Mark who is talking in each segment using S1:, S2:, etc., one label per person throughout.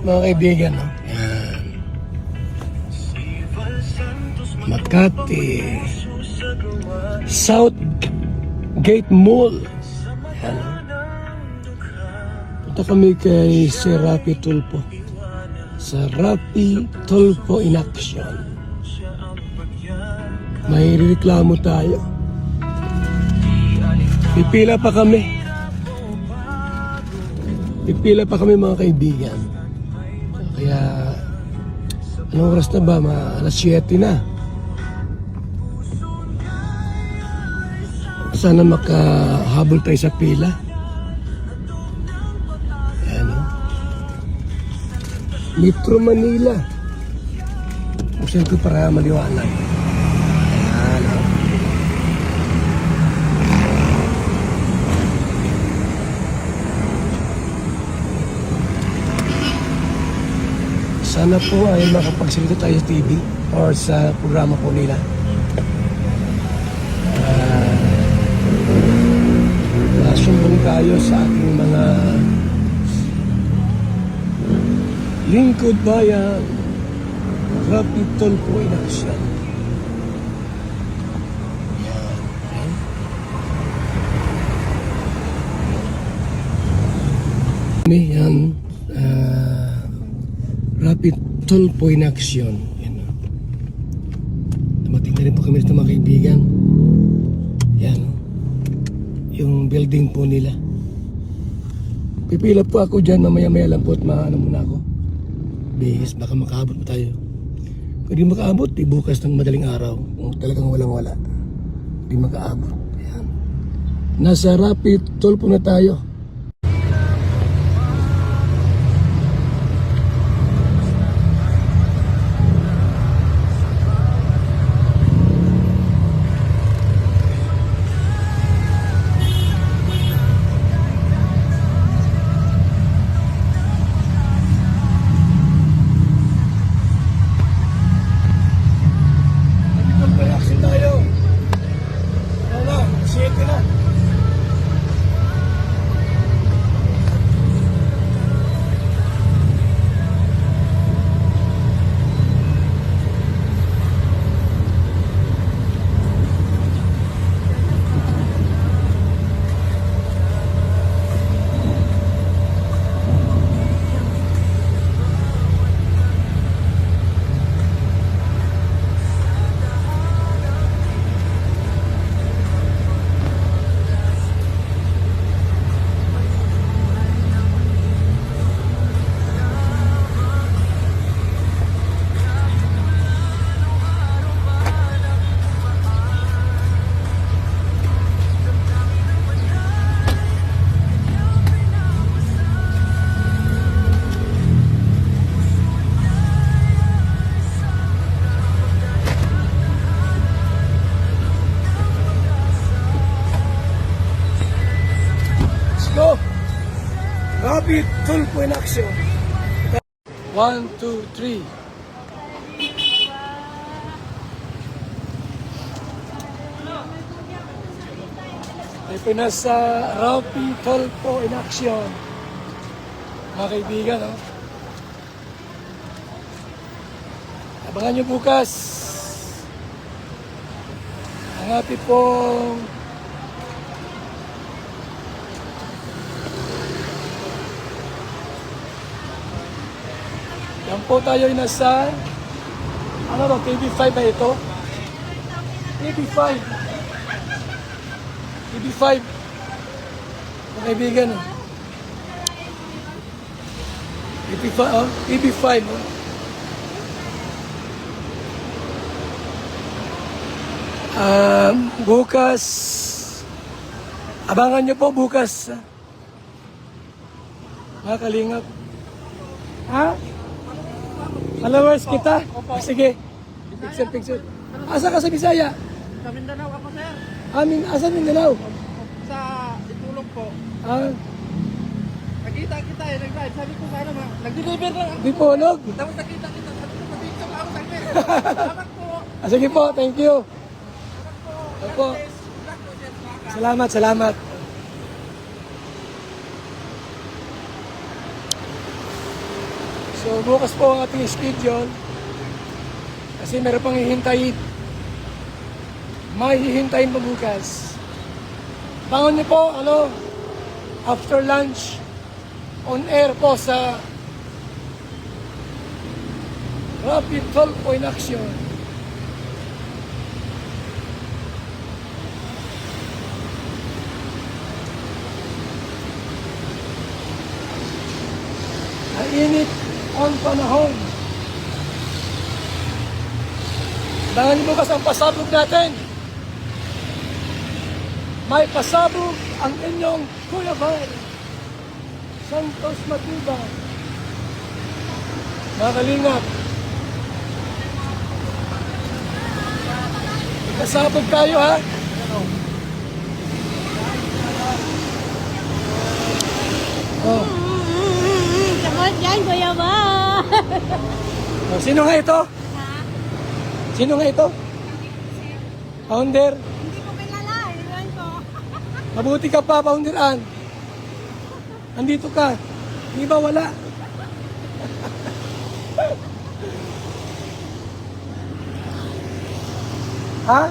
S1: mga kaibigan, no? Yan. Makati South Gate Mall. Yan. Punta kami kay Serapi Tulfo. Serapi Tulfo in action. May reklamo tayo. Pipila pa kami. Pipila pa kami mga kaibigan. Kaya anong oras na ba? Alas 7 na. Sana makahabol tayo sa pila. Ayan o. Metro Manila. Buksan ko para maliwanag. Ayan o. Sana po ay makapagsalita tayo sa TV or sa programa po nila. Sumbong tayo sa ating mga lingkod bayan. Rapid Tulfo in action. Yan. Rapid Tulfo in action. Yan. Dumating na rin po kami sa mga kaibigan. Yan. Yung building po nila. Pipila po ako dyan, mamaya-maya lang po at maano muna ako. Bihis, baka makaabot pa tayo. Kung di makaabot, di bukas ng madaling araw. Kung talagang walang-wala, di makaabot. Ayan. Nasa Rapid Tulfo na tayo. Rapid Tulfo in action. 1, 2, 3. Ay pinasa Rapid Tulfo in action. Mga kaibigan, no? Abangan nyo bukas ang ating pong yan po tayo ay nasa ano ba, TV5 ba ito? TV5 TV5 mga kaibigan, no? TV5, oh, TV5, no? Bukas abangan nyo po bukas mga kalingap. Ha? Followers kita? Sige. Picture. Asa ka sa Bisaya?
S2: Sa Mindanao ako, sir.
S1: Asa Mindanao?
S2: Sa Itulog po. Nakita kita eh, nag-ride. Sabi ko sana nag-deliver lang ako.
S1: Di po, nog?
S2: Tapos nakita kita. Sabi ko, pag-picture ako sa akin. Salamat po.
S1: Sige po, thank you.
S2: Salamat po.
S1: Salamat. So bukas po ang ating schedule. Kasi meron pang hihintayin. May hihintayin pa bukas. Bangon niyo po, after lunch, on air po sa Rapid Tulfo in Action. Init ang panahon. Bangan niyo bukas ang pasabog natin. May pasabog ang inyong Kuya Val Santos Matubang. Mga kalingap, pasabog tayo ha. Oh.
S3: Kamot yan, Kuya Ba.
S1: Oh, sino nga ito? Sino nga ito? Founder.
S3: Hindi ko kilala, ilan ko.
S1: Mabuti ka pa, Founderan. Andito ka. Di ba wala? Ha?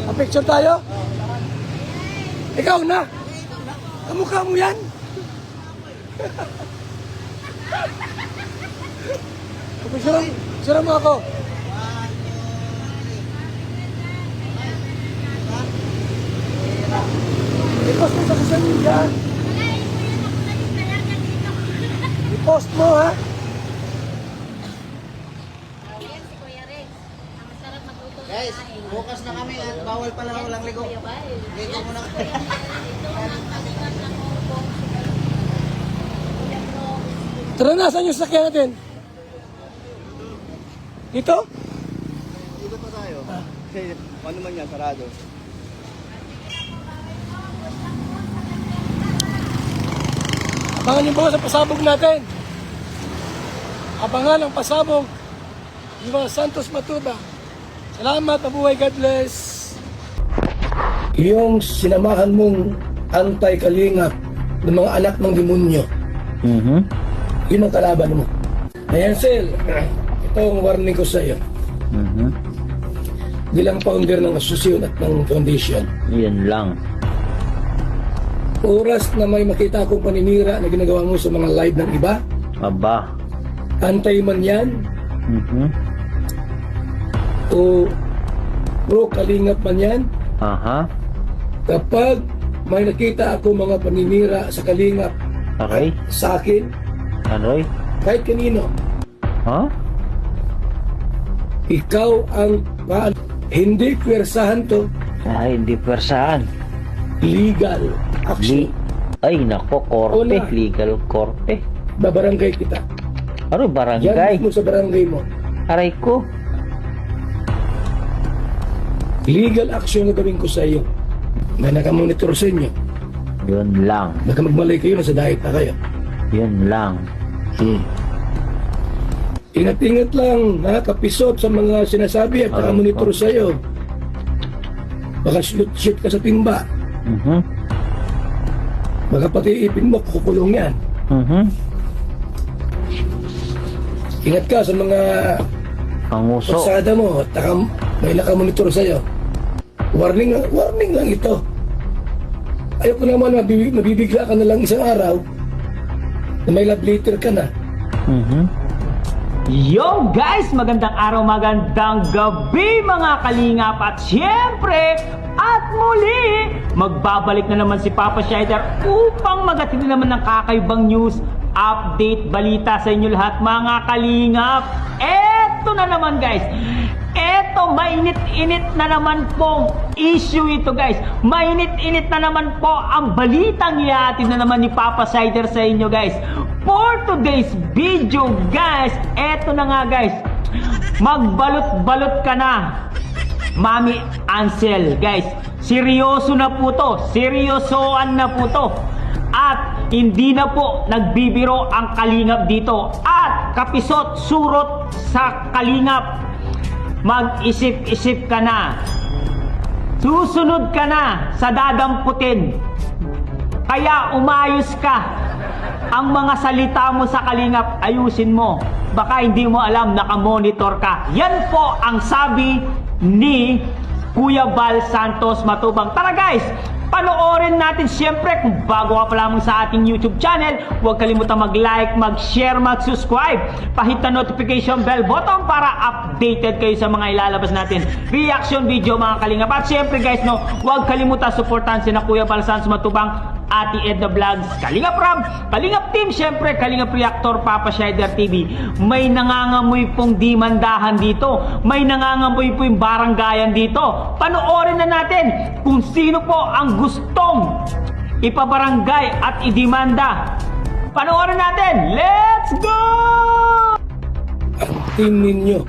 S1: Ang picture tayo? Ikaw na. Kamukha mo yan. Picture mo ako. I-post mo sa social media. I-post mo ha.
S3: Yan si Kuya Rex. Ang masarap magluto ng
S2: Guys,
S3: kain.
S2: bukas na kami at bawal pala walang ligo. Ligo muna kami.
S1: Tara na, saan yung sakyan natin? Dito?
S2: Dito pa tayo. Kasi ano man yan, sarado.
S1: Abangan niyo po sa pasabog natin. Abangan ang pasabog ni mga Santos Matuba. Salamat, mabuhay, God bless. Yung sinamahan mong anti-kalingap ng mga anak ng demonyo, yun ang kalaban mo. Ayan, Sel, ito ang warning ko sa iyo. Bilang founder ng asosasyon at ng foundation,
S4: Yun lang.
S1: oras na may makita akong paninira na ginagawa mo sa mga live ng iba,
S4: Aba.
S1: antay man yan, o pro kalingap man yan,
S4: Aha.
S1: kapag may nakita ako mga paninira sa kalingap
S4: Okay.
S1: sa akin,
S4: Aroy.
S1: kahit kanino,
S4: Ha?
S1: ikaw ang hindi pwersahan to,
S4: Ay, hindi pwersaan.
S1: legal action.
S4: Ay, nako, korpe.
S1: Una.
S4: Legal korpe.
S1: Babarangay kita.
S4: Ano,
S1: Yan
S4: barangay?
S1: mo sa barangay mo.
S4: Aray ko.
S1: Legal action na gawin ko sa iyo. May nakamonitor sa inyo.
S4: Yun lang.
S1: Baka magmalay kayo, nasa diet na kayo.
S4: Yun lang.
S1: Ingat-ingat lang, kapisot sa mga sinasabi at nakamonitor sa iyo. Baka shoot ka sa timba. Baka pati ipin mo, kukulong yan. Ingat ka sa mga
S4: Panguso.
S1: pasada mo at may nakamonitor sa iyo. Warning lang ito. Ayoko naman mabibigla ka na lang isang araw na may love letter ka na.
S5: Yo guys! Magandang araw, magandang gabi mga kalingap at syempre at muli magbabalik na naman si Papa Shider upang magatid naman ng kakaibang news, update, balita sa inyo lahat mga kalingap. Eto na naman guys, eto mainit-init na naman pong issue ito guys. Mainit-init na naman po ang balitang ihatid na naman ni Papa Shider sa inyo guys. For today's video guys, eto na nga guys, magbalot-balot ka na Mami Ansel guys. Seryoso na po to, seryosoan na po to. At hindi na po nagbibiro ang kalingap dito. At kapisot surot sa kalingap, mag-isip-isip ka na. Susunod ka na sa dadamputin. Kaya umayos ka. ang mga salita mo sa Kalingap, ayusin mo. Baka hindi mo alam, nakamonitor ka. Yan po ang sabi ni Kuya Val Santos Matubang. Tara guys, panoorin natin. Siyempre, kung bago ka pa lamang sa ating YouTube channel, huwag kalimutan mag-like, mag-share, mag-subscribe. Pahit na notification bell button para updated kayo sa mga ilalabas natin reaction video, mga Kalingap. At siyempre guys, no, huwag kalimutan supportan si na Kuya Val Santos Matubang, Ate Edna Vlogs, Kalingap Ram, Kalingap Team, siyempre Kalingap Reactor, Papa Shider TV. May nangangamoy pong dimandahan dito. May nangangamoy po yung baranggayan dito. Panoorin na natin kung sino po ang gustong ipabarangay at idimanda. Panoorin natin. Let's go!
S1: Ang team ninyo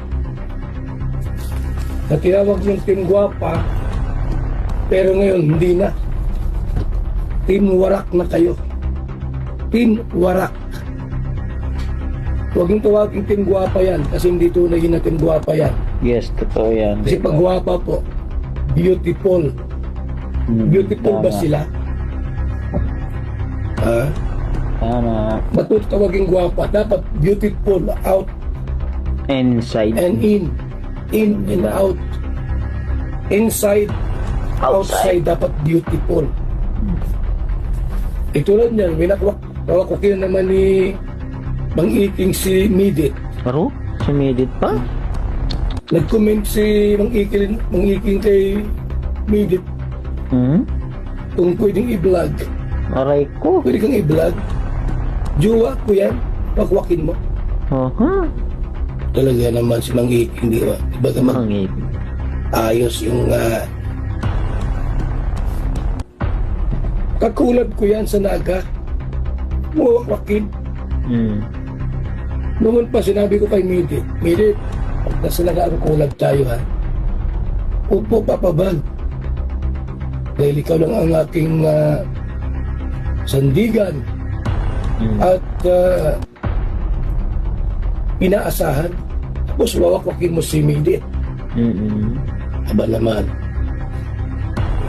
S1: na tinawag yung Team Guwapa, pero ngayon hindi na. Team Warak na kayo. Team Warak. Huwag yung tawagin Team Guwapa yan kasi hindi tunay na Team Guwapa yan.
S4: Yes, totoo yan.
S1: Kasi pag guwapa po, beautiful. Beautiful ba
S4: Tama.
S1: sila? Ha?
S4: Tama.
S1: Ba't tawagin guwapa? Dapat beautiful out
S4: Inside.
S1: and in. In and out. Inside, outside, dapat beautiful. Tulad niyan, kawakukin naman ni Mang Iking si Midit.
S4: Aro? Sumidit pa?
S1: Nag-comment si Mang Iking kay Midit
S4: Hmm?
S1: kung pwedeng i-vlog.
S4: Aray ko.
S1: Pwede kang i-vlog. Jowa ko yan, wakwakin mo.
S4: Aha.
S1: Talaga naman si Mang Iking, di ba? Iba naman
S4: Mangit.
S1: ayos yung kakulad ko yan sa Naga. Muwakwakin.
S4: Hmm.
S1: Noon pa sinabi ko kay Midit, nasa Naga ang kulad tayo ha. Upo papabal. Dahil ikaw lang ang aking sandigan at inaasahan. Tapos wawakwakin mo si Midit.
S4: Mm-mm.
S1: Aba naman.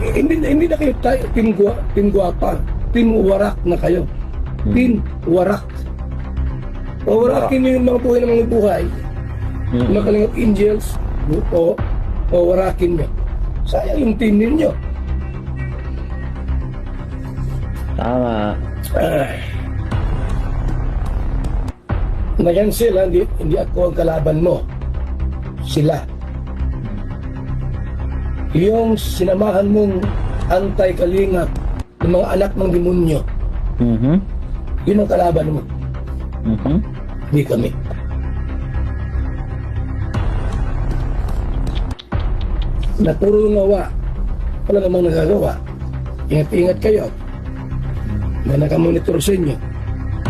S1: Hindi na kayo tayo, Team Guwapa. Team Warak na kayo. Team Warak. Wawarakin niyo yung mga buhay ng mga buhay. Mga Kalingap Angels, o wawarakin niyo. Sayang yung team ninyo.
S4: Tama.
S1: Ngayon sila, hindi ako ang kalaban mo. Sila. Yung sinamahan mong anti-Kalingap ng mga anak ng demonyo,
S4: Mhm.
S1: yun ang kalaban mo.
S4: Mhm.
S1: Hindi kami. Na puro ngawa, wala namang nagagawa. Ingat-ingat kayo. May nakamonitor sa inyo.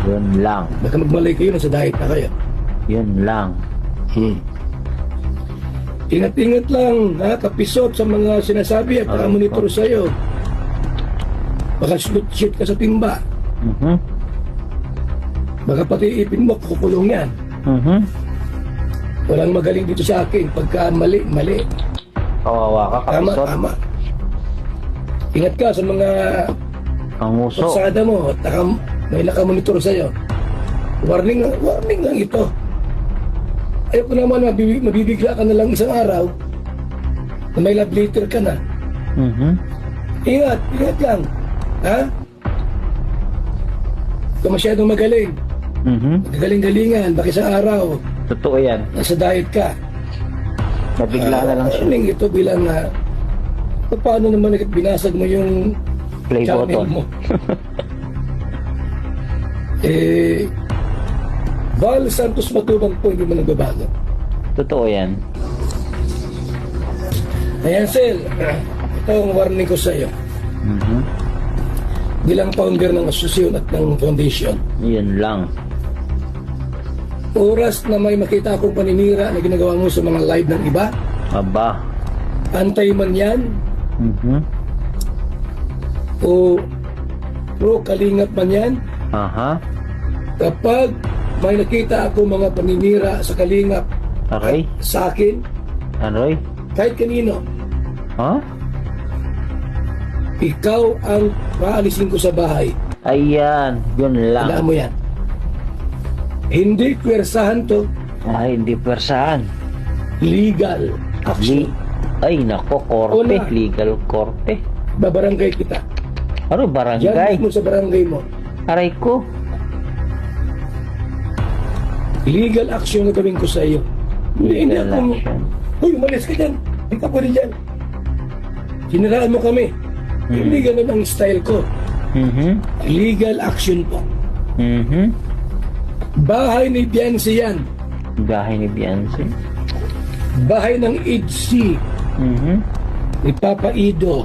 S4: Yun lang.
S1: Baka magmalay kayo, nasa diet na kayo.
S4: Yun lang.
S1: Ingat-ingat lang, ha? Kapisot sa mga sinasabi at nakamonitor sa iyo. Baka shoot ka sa timba.
S4: Mhm.
S1: Baka pati ipin mo, kukulong yan.
S4: Mhm.
S1: Walang magaling dito sa akin. Pagka mali, mali.
S4: Kawawa ka,
S1: Tama,
S4: kapisot.
S1: tama. Ingat ka sa mga
S4: Panguso.
S1: pagsada mo at may nakamonitor sa'yo. Warning lang ito. Ayoko naman mabibigla ka na lang isang araw na may love letter ka na.
S4: Mhm.
S1: Ingat lang. Ha? Ikaw masyadong magaling.
S4: Mhm.
S1: Galing-galingan, baka isang araw
S4: Totoo yan.
S1: nasa diet ka.
S4: Nabigla na lang siya.
S1: Warning ito bilang paano naman binasag mo yung
S4: Play
S1: channel
S4: button.
S1: mo. Val Santos Matubang po, hindi mo nagbabago.
S4: Totoo yan.
S1: Ayan, Sel. Ito ang warning ko sa iyo.
S4: Mhm.
S1: Bilang founder ng asosasyon at ng foundation.
S4: Yun lang.
S1: Oras na may makita akong paninira na ginagawa mo sa mga live ng iba,
S4: Aba.
S1: antay man yan,
S4: Mhm.
S1: o pro Kalingap man yan,
S4: Aha.
S1: kapag may nakita ako mga paninira sa Kalingap
S4: Aray.
S1: sa akin,
S4: Aray.
S1: kahit kanino,
S4: Ha?
S1: ikaw ang paalisin ko sa bahay.
S4: Ayan, yun lang.
S1: Tandaan mo yan. Hindi pwersahan to.
S4: Ay, hindi persahan.
S1: Legal action.
S4: Ay, nako, korte.
S1: Una.
S4: Legal korte.
S1: Babarangay kita.
S4: Ano,
S1: Diyan
S4: barangay?
S1: mismo sa barangay mo.
S4: Aray ko.
S1: Legal action na gawin ko sa iyo. Hindi
S4: Legal
S1: ako.
S4: action.
S1: Uy, umalis ka dyan. Hindi ka pwede dyan. Siniraan mo kami. Hindi ganun ang style ko. Legal action po. Bahay ni Biancy yan.
S4: Bahay ni Beyonce.
S1: Bahay ng IDC ni Papa Ido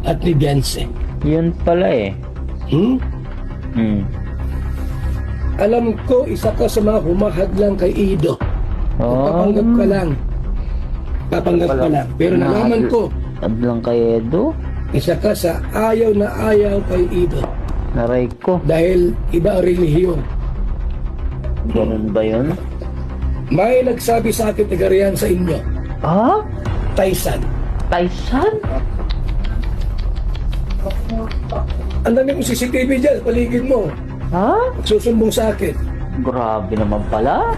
S1: at ni Biancy.
S4: Yun pala eh.
S1: Alam ko, isa ka sa mga humahadlang kay Ido. Papanggap ka lang. Papanggap ka lang. Pero nalaman ko,
S4: Adlang kay Edo.
S1: isa ka sa ayaw na ayaw kay Ido.
S4: Naray ko.
S1: Dahil iba ang relihiyon.
S4: Ganun ba yun?
S1: May nagsabi sa akin taga riyan sa inyo,
S4: Ah?
S1: Taisan.
S4: Tyson?
S1: Ang dami kong CCTV dyan, paligid mo.
S4: Ha?
S1: Susumbong sa akin.
S4: Grabe naman pala.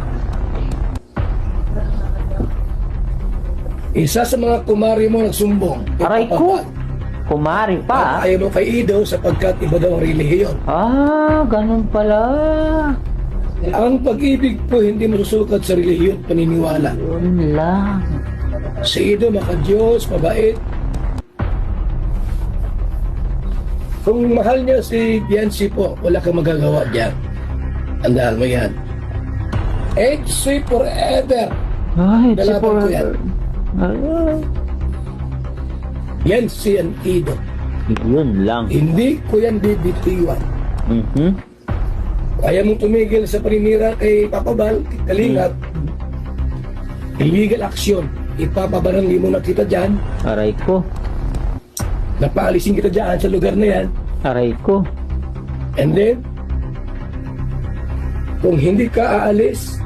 S1: Isa sa mga kumari mo nagsumbong.
S4: Aray ko. Kumari pa.
S1: Ayaw mo kay Ido sapagkat iba daw ang relihiyon.
S4: Ah, ganun pala.
S1: Ang pag-ibig po hindi masusukat sa relihiyon paniniwala.
S4: Yun lang.
S1: Si Ido maka-Diyos, mabait. Kung mahal niya si Biancy po, wala kang magagawa dyan. Tandaan mo yan. HC forever.
S4: Ay,
S1: Dalaban ko yan.
S4: Ay,
S1: Yan si Ido.
S4: yun lang.
S1: Hindi ko yan bibitiwan. Kaya mong tumigil sa paninira kay Papa Bal, Kalingap. Illegal action. Ipapabarangay mo na kita dyan.
S4: Aray ko.
S1: Napaalisin kita dyan sa lugar na yan.
S4: Aray ko.
S1: And then, kung hindi ka aalis,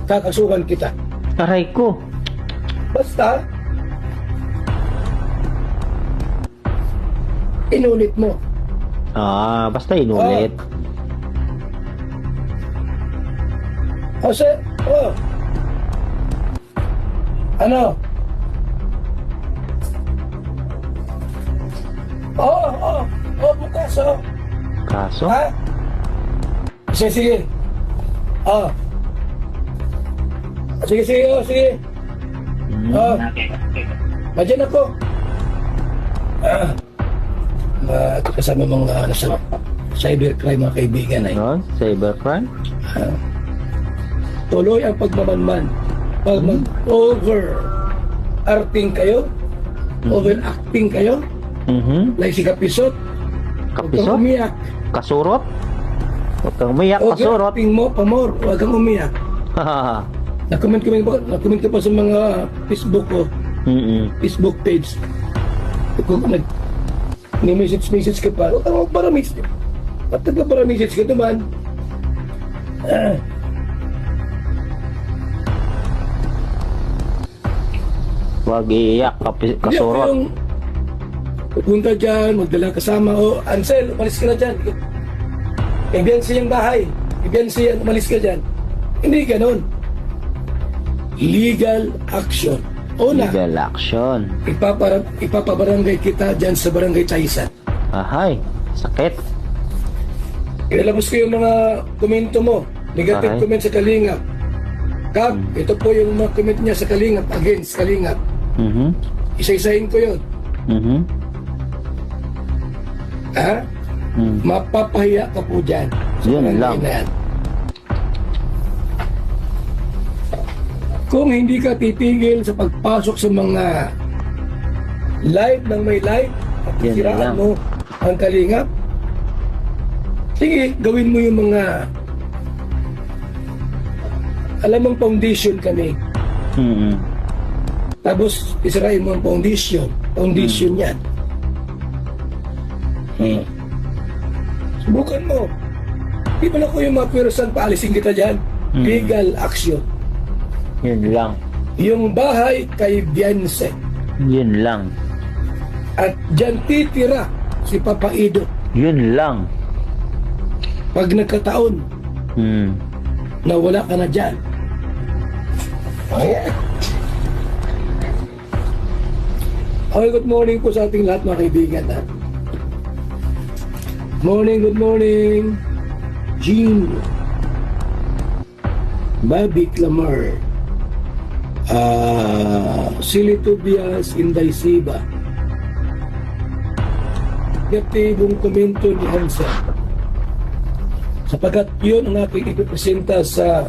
S1: kakasuhan kita.
S4: Aray ko.
S1: Basta, inulit mo.
S4: Ah, basta inulit.
S1: Kasi, ano? Bukas,
S4: Kaso?
S1: Ha? Sige. Sige. Madyan ako. Kasama mga sa cybercrime mga kaibigan ay.
S4: No? Cybercrime?
S1: Tuloy ang pagmamanman. Pag mag-over-acting kayo, overacting kayo, like si Kapisot, huwag kang
S4: Kapisot?
S1: umiyak.
S4: Kasurot? Huwag kang umiyak, kasurot.
S1: Overacting mo, pamor, huwag kang umiyak. Nakomment ka pa sa mga Facebook ko, Facebook page. Kung ni-message ka pa, huwag kang magparamessage. Ba't nagpaparamessage ka naman?
S4: Huwag iiyak, kasurot.
S1: Yung pupunta dyan, magdala kasama, Ansel, umalis ka na dyan. Ibiansi yung bahay. Ibiansi yan, umalis ka dyan. Hindi ganon. Legal action. Una,
S4: Legal action.
S1: ipapabarangay kita dyan sa barangay Taisan.
S4: Ahay, sakit.
S1: Ilalabas ko yung mga komento mo. Negative
S4: Okay.
S1: comment sa Kalingap. Kap, ito po yung mga comment niya sa Kalingap, against Kalingap. Isa-isahin ko yun. Ha? Mapapahiya ka po dyan. Sa
S4: Yun
S1: barangay
S4: lang.
S1: na yan. Kung hindi ka titigil sa pagpasok sa mga live ng may live at
S4: Yan
S1: siraan
S4: lang.
S1: mo ang Kalingap, sige, gawin mo yung mga alam mong foundation kami. Tapos isirain mo ang foundation. Foundation yan. Subukan mo. Di ba na ko yung mga pwersan, paalisin kita dyan. Legal action.
S4: Yun lang.
S1: Yung bahay kay Biancy.
S4: Yun lang.
S1: At dyan titira si Papa Ido.
S4: Yun lang.
S1: Pag nagkataon na wala ka na dyan. Okay. Okay, good morning po sa ating lahat mga kaibigan. Ha? Good morning. Jean. Bobby Clamar. Silly Tobias Inday Siba. Negatibong komento ni Hansa. Sapagat yun ang aking ipipresenta sa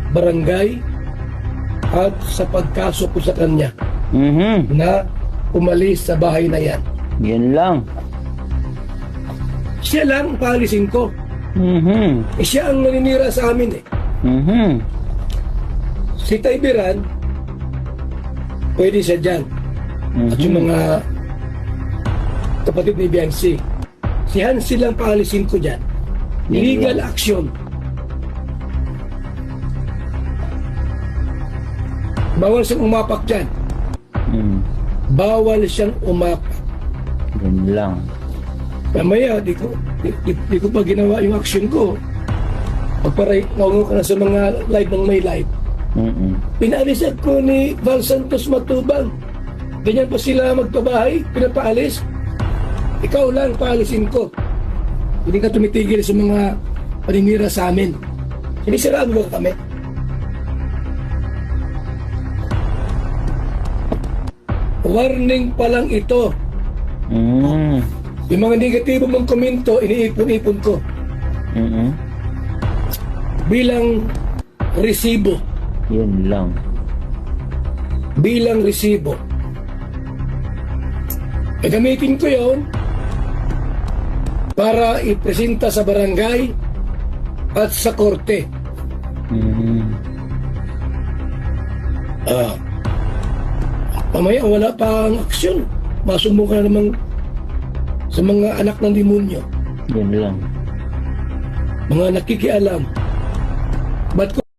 S1: barangay at sa pagkaso ko sa kanya na umalis sa bahay na yan.
S4: Yun lang.
S1: Siya lang paalisin ko. Siya ang naninira sa amin eh. Si Taybiran, pwede siya dyan. At yung mga kapatid ni Biancy. Si Hansi lang paalisin ko dyan. Legal action. Bawal siyang umapak dyan. Bawal siyang umapak.
S4: Yun lang.
S1: Mamaya, di ko pa ginawa yung action ko. Pagparay, naungo ka na sa mga live ng may live. Pinaalis ako ni Val Santos Matubang. Ganyan pa sila magpabahay, pinapaalis. Ikaw lang, paalisin ko. Hindi ka tumitigil sa mga paninira sa amin. Hindi siraan mo kami. Warning pa lang ito. Yung mga negatibo mong komento, iniipon-ipon ko. Bilang resibo.
S4: Yun lang.
S1: Bilang resibo. Gagamitin ko yun para ipresenta sa barangay at sa korte. Mamaya wala pa ang aksyon. Masumbong ka na naman sa mga anak ng demonyo.
S4: Yun lang.
S1: Mga nakikialam. Ba't ko